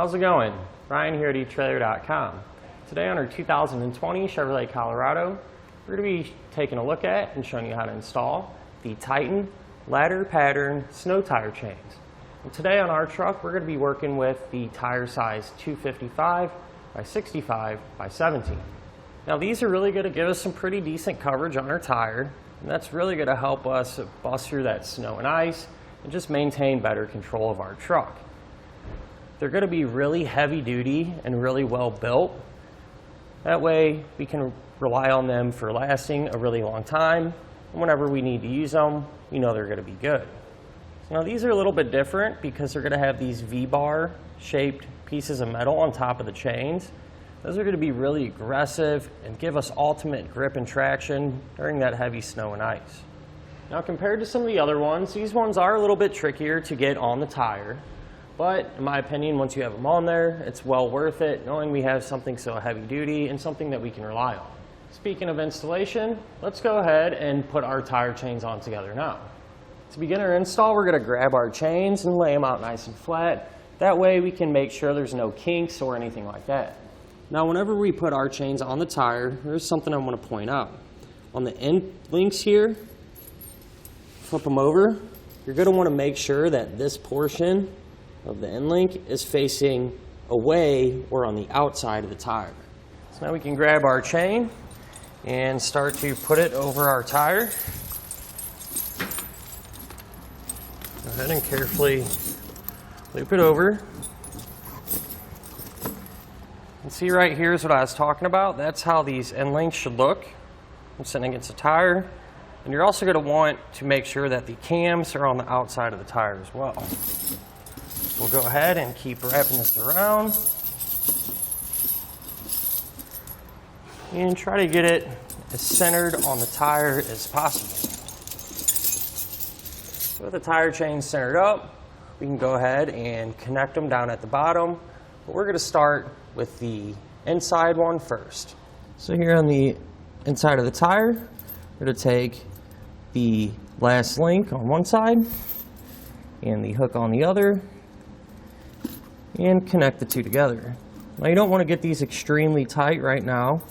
How's it going? Ryan here at etrailer.com. Today on our 2020 Chevrolet Colorado, we're going to be taking a look at and showing you how to install the Titan ladder pattern snow tire chains. And today on our truck, we're going to be working with the tire size 255 by 65 by 17. Now these are really going to give us some pretty decent coverage on our tire, and that's really going to help us bust through that snow and ice and just maintain better control of our truck. They're going to be really heavy duty and really well built. That way we can rely on them for lasting a really long time. And whenever we need to use them, we know they're going to be good. Now these are a little bit different because they're going to have these V-bar shaped pieces of metal on top of the chains. Those are going to be really aggressive and give us ultimate grip and traction during that heavy snow and ice. Now compared to some of the other ones, these ones are a little bit trickier to get on the tire. But in my opinion, once you have them on there, it's well worth it, knowing we have something so heavy duty and something that we can rely on. Speaking of installation, let's go ahead and put our tire chains on together now. To begin our install, we're going to grab our chains and lay them out nice and flat. That way we can make sure there's no kinks or anything like that. Now whenever we put our chains on the tire, there's something I want to point out. On the end links here, flip them over, you're going to want to make sure that this portion of the end link is facing away or on the outside of the tire. So now we can grab our chain and start to put it over our tire. Go ahead and carefully loop it over. And see, right here is what I was talking about. That's how these end links should look. I'm sitting against the tire. And you're also going to want to make sure that the cams are on the outside of the tire as well. We'll go ahead and keep wrapping this around and try to get it as centered on the tire as possible. So with the tire chain centered up, we can go ahead and connect them down at the bottom. But we're going to start with the inside one first. So here on the inside of the tire, we're going to take the last link on one side and the hook on the other, and connect the two together. Now you don't want to get these extremely tight right now,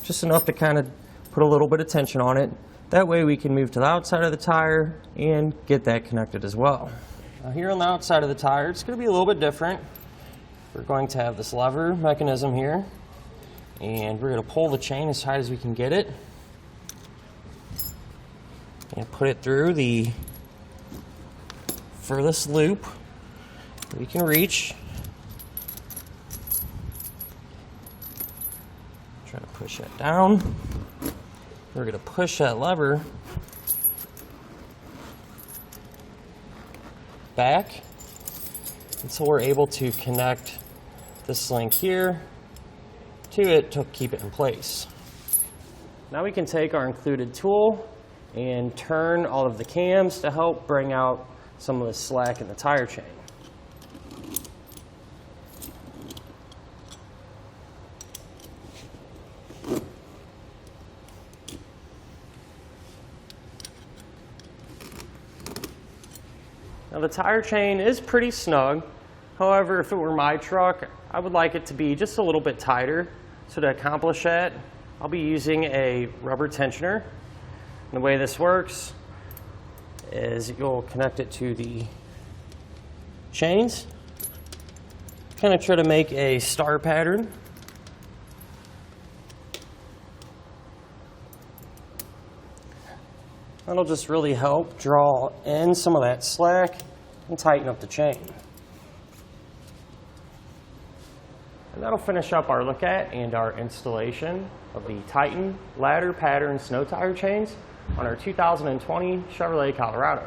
just enough to kind of put a little bit of tension on it. That way we can move to the outside of the tire and get that connected as well. Now here on the outside of the tire, it's going to be a little bit different. We're going to have this lever mechanism here, and we're going to pull the chain as tight as we can get it and put it through the furthest loop we can reach. Try to push that down. We're going to push that lever back until we're able to connect this link here to it to keep it in place. Now we can take our included tool and turn all of the cams to help bring out some of the slack in the tire chain. Now the tire chain is pretty snug. However, if it were my truck, I would like it to be just a little bit tighter. So to accomplish that, I'll be using a rubber tensioner. And the way this works is you'll connect it to the chains. Kind of try to make a star pattern. That'll just really help draw in some of that slack and tighten up the chain. And that'll finish up our look at and our installation of the Titan ladder pattern snow tire chains on our 2020 Chevrolet Colorado.